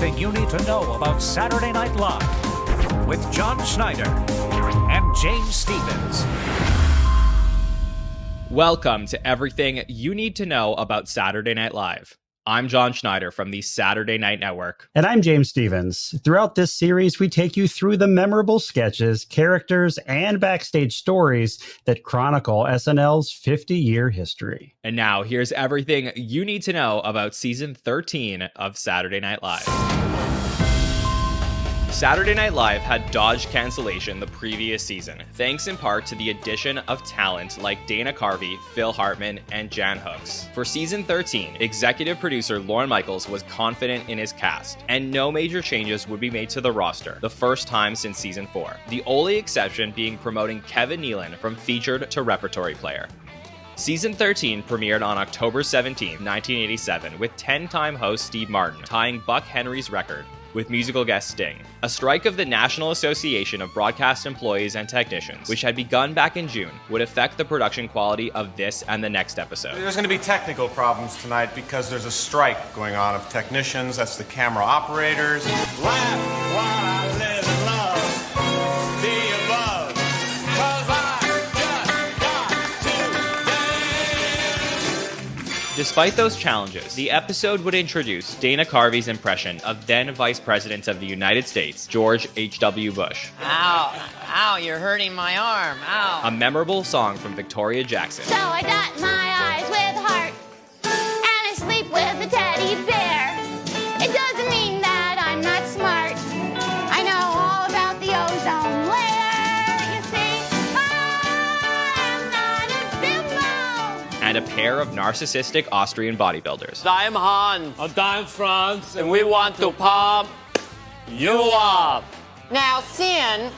everything you need to know about Saturday Night Live with John Schneider and James Stevens. Welcome to everything you need to know about Saturday Night Live. I'm John Schneider from the Saturday Night Network. And I'm James Stevens. Throughout this series, we take you through the memorable sketches, characters, and backstage stories that chronicle SNL's 50-year history. And now, here's everything you need to know about Season 13 of Saturday Night Live. Saturday Night Live had dodged cancellation the previous season, thanks in part to the addition of talent like Dana Carvey, Phil Hartman, and Jan Hooks. For Season 13, executive producer Lorne Michaels was confident in his cast, and no major changes would be made to the roster, the first time since Season 4. The only exception being promoting Kevin Nealon from featured to repertory player. Season 13 premiered on October 17, 1987, with 10-time host Steve Martin tying Buck Henry's record, with musical guest Sting. A strike of the National Association of Broadcast Employees and Technicians, which had begun back in June, would affect the production quality of this and the next episode. There's going to be technical problems tonight because there's a strike going on of technicians. That's the camera operators. Laugh while I live and love the above, 'cause I just got to dance. Despite those challenges, the episode would introduce Dana Carvey's impression of then Vice President of the United States, George H.W. Bush. Ow, you're hurting my arm, ow. A memorable song from Victoria Jackson. So I dot my I's with heart, and I sleep with a teddy bear. It doesn't mean that I'm not smart. I know all about the ozone layer. You see, I'm not a bimbo. And a pair of narcissistic Austrian bodybuilders. I'm Hans. And I'm Franz. And we want to pump You up. Now, Sin.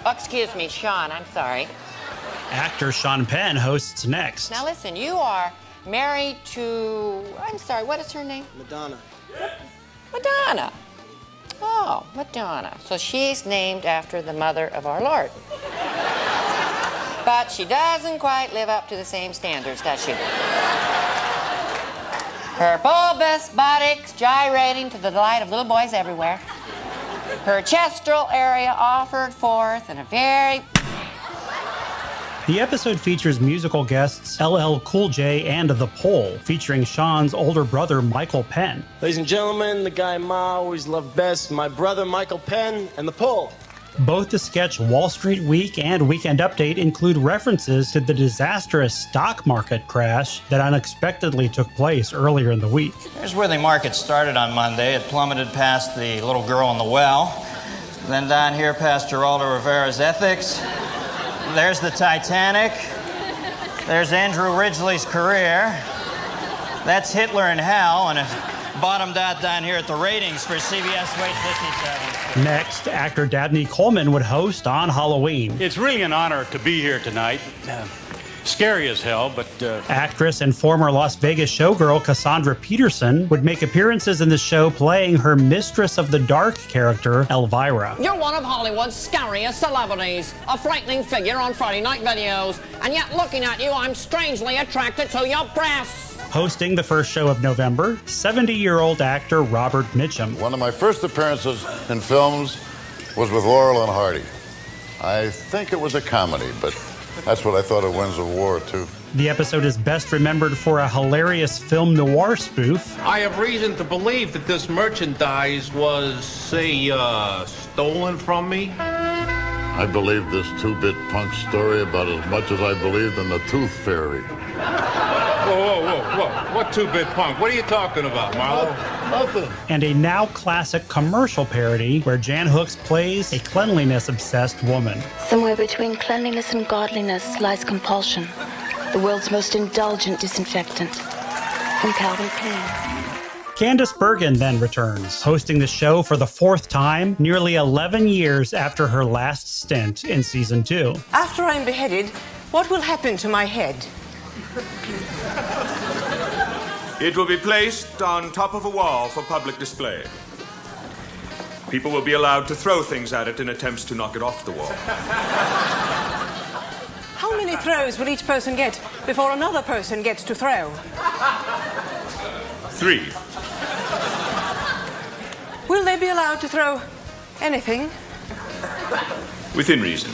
Oh, excuse me, Sean, I'm sorry. Actor Sean Penn hosts next. Now listen, you are married to, I'm sorry, what is her name? Madonna. Madonna. Oh, Madonna. So she's named after the mother of our Lord. But she doesn't quite live up to the same standards, does she? Her bulbous buttocks gyrating to the delight of little boys everywhere. Her chestral area offered forth in a very... The episode features musical guests LL Cool J and The Pole, featuring Sean's older brother Michael Penn. Ladies and gentlemen, the guy Ma always loved best, my brother Michael Penn and the Pole. Both the sketch Wall Street Week and Weekend Update include references to the disastrous stock market crash that unexpectedly took place earlier in the week. Here's where the market started on Monday. It plummeted past the little girl in the well. Then down here past Geraldo Rivera's ethics. There's the Titanic. There's Andrew Ridgely's career. That's Hitler in hell, and it bottomed out down here at the ratings for CBS Weight 57. Next, actor Dabney Coleman would host on Halloween. It's really an honor to be here tonight. Scary as hell, but... Actress and former Las Vegas showgirl Cassandra Peterson would make appearances in the show playing her Mistress of the Dark character, Elvira. You're one of Hollywood's scariest celebrities, a frightening figure on Friday night videos, and yet looking at you, I'm strangely attracted to your breasts. Hosting the first show of November, 70-year-old actor Robert Mitchum. One of my first appearances in films was with Laurel and Hardy. I think it was a comedy, but that's what I thought of Winds of War, too. The episode is best remembered for a hilarious film noir spoof. I have reason to believe that this merchandise was, say, stolen from me. I believed this two-bit punk story about as much as I believed in the Tooth Fairy. Whoa. What two-bit punk? What are you talking about, Marlo? Nothing. And a now classic commercial parody where Jan Hooks plays a cleanliness-obsessed woman. Somewhere between cleanliness and godliness lies compulsion, the world's most indulgent disinfectant. From Calvin Klein. Candice Bergen then returns, hosting the show for the fourth time, nearly 11 years after her last stint in season 2. After I'm beheaded, what will happen to my head? It will be placed on top of a wall for public display. People will be allowed to throw things at it in attempts to knock it off the wall. How many throws will each person get before another person gets to throw? 3. Will they be allowed to throw anything? Within reason.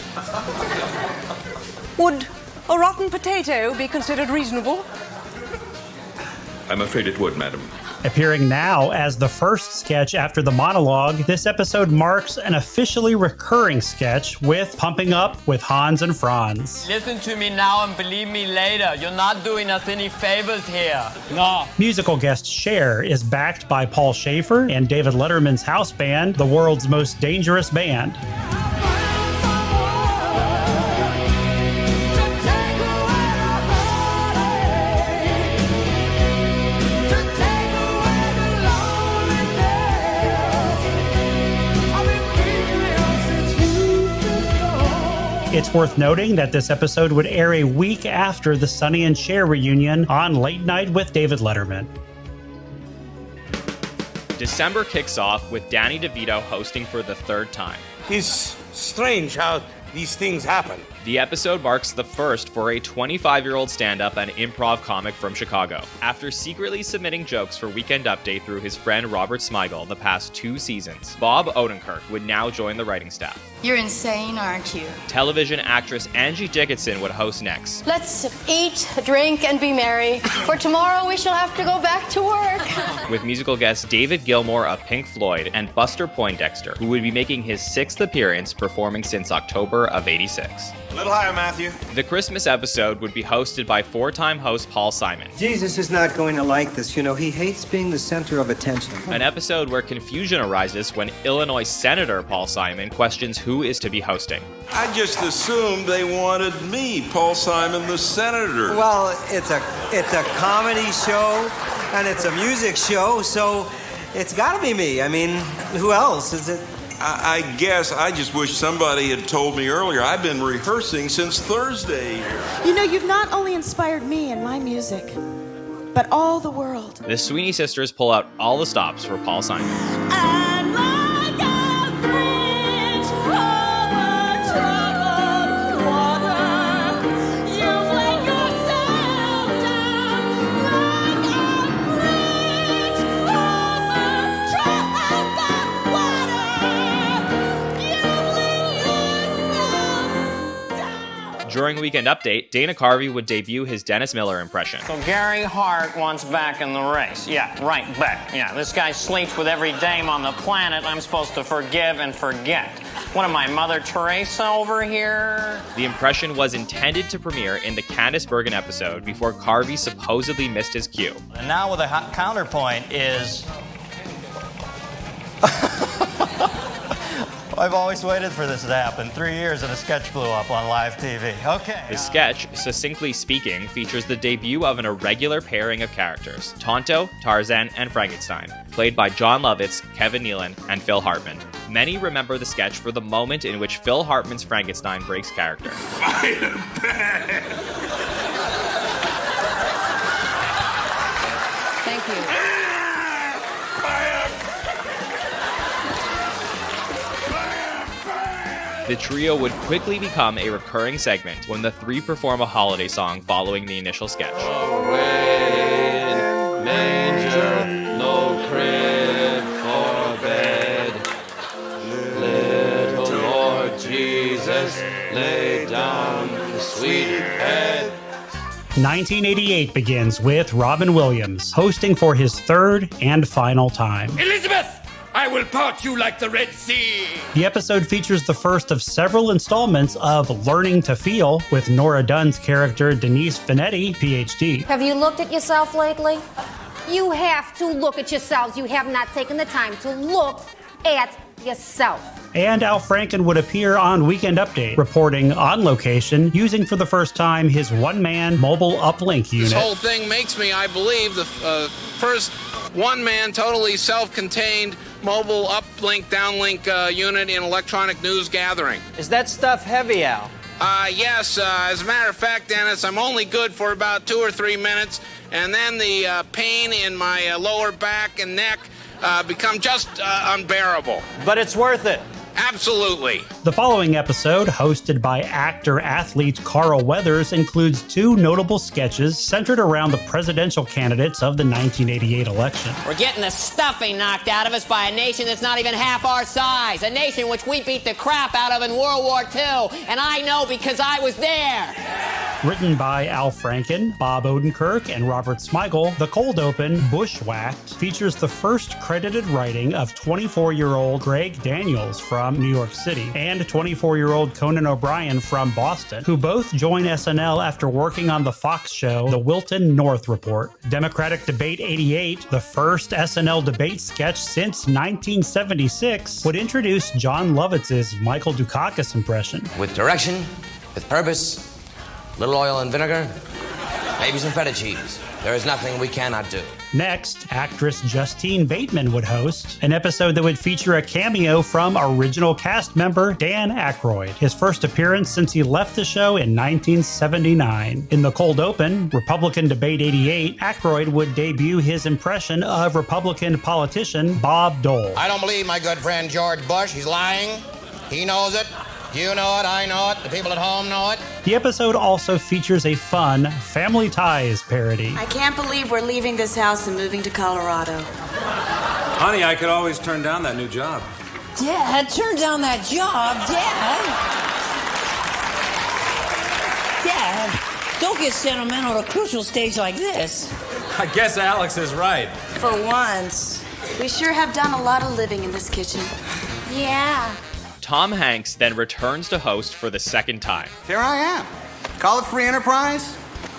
Would a rotten potato be considered reasonable? I'm afraid it would, madam. Appearing now as the first sketch after the monologue, this episode marks an officially recurring sketch with Pumping Up with Hans and Franz. Listen to me now and believe me later. You're not doing us any favors here. No. Musical guest Cher is backed by Paul Schaefer and David Letterman's house band, the world's most dangerous band. It's worth noting that this episode would air a week after the Sonny and Cher reunion on Late Night with David Letterman. December kicks off with Danny DeVito hosting for the third time. It's strange how these things happen. The episode marks the first for a 25-year-old stand-up and improv comic from Chicago. After secretly submitting jokes for Weekend Update through his friend Robert Smigel the past 2 seasons, Bob Odenkirk would now join the writing staff. You're insane, aren't you? Television actress Angie Dickinson would host next. Let's eat, drink, and be merry, for tomorrow we shall have to go back to work. With musical guest David Gilmour of Pink Floyd and Buster Poindexter, who would be making his 6th appearance performing since October of '86. A little higher, Matthew. The Christmas episode would be hosted by 4-time host Paul Simon. Jesus is not going to like this. You know, he hates being the center of attention. An episode where confusion arises when Illinois Senator Paul Simon questions who is to be hosting. I just assumed they wanted me, Paul Simon, the senator. Well, it's a comedy show and it's a music show, so it's got to be me. I mean, who else is it? I guess I just wish somebody had told me earlier. I've been rehearsing since Thursday. You know, you've not only inspired me and my music, but all the world. The Sweeney sisters pull out all the stops for Paul Simon. And like a bridge over troubled water, you've let yourself down like a bridge over troubled water. During Weekend Update, Dana Carvey would debut his Dennis Miller impression. So Gary Hart wants back in the race. Yeah, right, back. Yeah, this guy sleeps with every dame on the planet I'm supposed to forgive and forget. What am I, Mother Teresa over here? The impression was intended to premiere in the Candice Bergen episode before Carvey supposedly missed his cue. And now with a counterpoint is... I've always waited for this to happen. 3 years and a sketch blew up on live TV. Okay. The sketch, succinctly speaking, features the debut of an irregular pairing of characters, Tonto, Tarzan, and Frankenstein, played by John Lovitz, Kevin Nealon, and Phil Hartman. Many remember the sketch for the moment in which Phil Hartman's Frankenstein breaks character. I am bad. Thank you. The trio would quickly become a recurring segment when the three perform a holiday song following the initial sketch. Away in manger, no crib for a bed. Little Lord Jesus, lay down the sweet head. 1988 begins with Robin Williams hosting for his third and final time. Elizabeth! I will part you like the Red Sea. The episode features the first of several installments of Learning to Feel with Nora Dunn's character Denise Finetti, PhD. Have you looked at yourself lately? You have to look at yourselves. You have not taken the time to look at yourself. And Al Franken would appear on Weekend Update, reporting on location, using for the first time his one-man mobile uplink unit. This whole thing makes me, I believe, the first one-man, totally self-contained mobile uplink, downlink unit in electronic news gathering. Is that stuff heavy, Al? Yes. As a matter of fact, Dennis, I'm only good for about 2 or 3 minutes, and then the pain in my lower back and neck become just unbearable. But it's worth it. Absolutely. The following episode, hosted by actor-athlete Carl Weathers, includes two notable sketches centered around the presidential candidates of the 1988 election. We're getting the stuffing knocked out of us by a nation that's not even half our size. A nation which we beat the crap out of in World War II. And I know because I was there. Written by Al Franken, Bob Odenkirk, and Robert Smigel, The Cold Open, Bushwhacked, features the first credited writing of 24-year-old Greg Daniels from New York City and 24-year-old Conan O'Brien from Boston, who both join SNL after working on the Fox show The Wilton North Report. Democratic Debate 88, the first SNL debate sketch since 1976, would introduce John Lovitz's Michael Dukakis impression. With direction, with purpose, little oil and vinegar, maybe some feta cheese. There is nothing we cannot do. Next, actress Justine Bateman would host an episode that would feature a cameo from original cast member Dan Aykroyd, his first appearance since he left the show in 1979. In The Cold Open, Republican Debate 88, Aykroyd would debut his impression of Republican politician Bob Dole. I don't believe my good friend George Bush. He's lying. He knows it. You know it, I know it, the people at home know it. The episode also features a fun Family Ties parody. I can't believe we're leaving this house and moving to Colorado. Honey, I could always turn down that new job. Dad, turn down that job, Dad. Dad, don't get sentimental at a crucial stage like this. I guess Alex is right. For once. We sure have done a lot of living in this kitchen. Yeah. Tom Hanks then returns to host for the second time. Here I am. Call it free enterprise,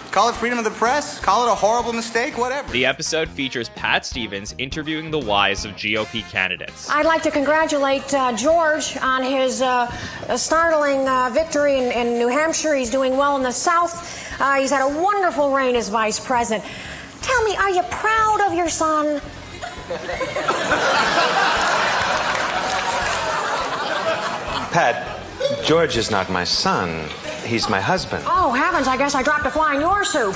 call it freedom of the press, call it a horrible mistake, whatever. The episode features Pat Stevens interviewing the wives of GOP candidates. I'd like to congratulate George on his startling victory in New Hampshire. He's doing well in the South. He's had a wonderful reign as vice president. Tell me, are you proud of your son? Pat, George is not my son. He's my husband. Oh, heavens, I guess I dropped a fly in your soup.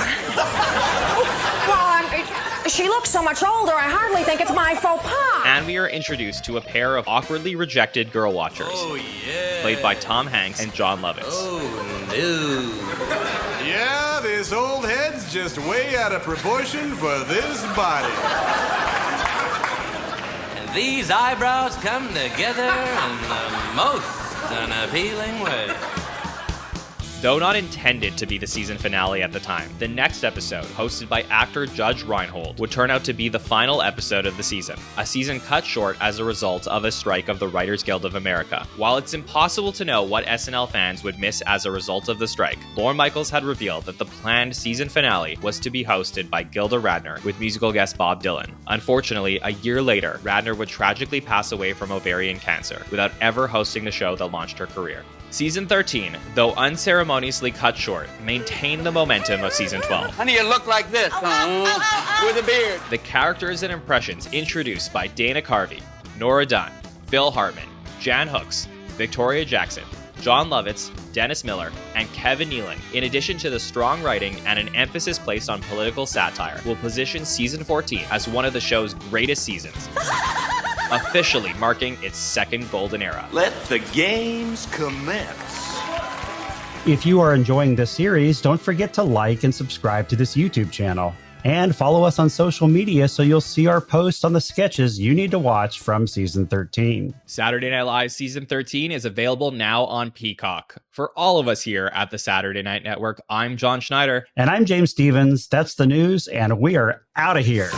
Well, she looks so much older, I hardly think it's my faux pas. And we are introduced to a pair of awkwardly rejected girl watchers. Oh, yeah. Played by Tom Hanks and John Lovitz. Oh, no. Yeah, this old head's just way out of proportion for this body. And these eyebrows come together in the most unappealing way. Though not intended to be the season finale at the time, the next episode, hosted by actor Judge Reinhold, would turn out to be the final episode of the season, a season cut short as a result of a strike of the Writers Guild of America. While it's impossible to know what SNL fans would miss as a result of the strike, Lorne Michaels had revealed that the planned season finale was to be hosted by Gilda Radner with musical guest Bob Dylan. Unfortunately, a year later, Radner would tragically pass away from ovarian cancer, without ever hosting the show that launched her career. Season 13, though unceremoniously cut short, maintained the momentum of Season 12. Honey, you look like this, with a beard. The characters and impressions introduced by Dana Carvey, Nora Dunn, Phil Hartman, Jan Hooks, Victoria Jackson, John Lovitz, Dennis Miller, and Kevin Nealon, in addition to the strong writing and an emphasis placed on political satire, will position Season 14 as one of the show's greatest seasons, officially marking its second golden era. Let the games commence. If you are enjoying this series, don't forget to like and subscribe to this YouTube channel. And follow us on social media so you'll see our posts on the sketches you need to watch from Season 13. Saturday Night Live Season 13 is available now on Peacock. For all of us here at the Saturday Night Network, I'm John Schneider. And I'm James Stevens. That's the news, and we are out of here.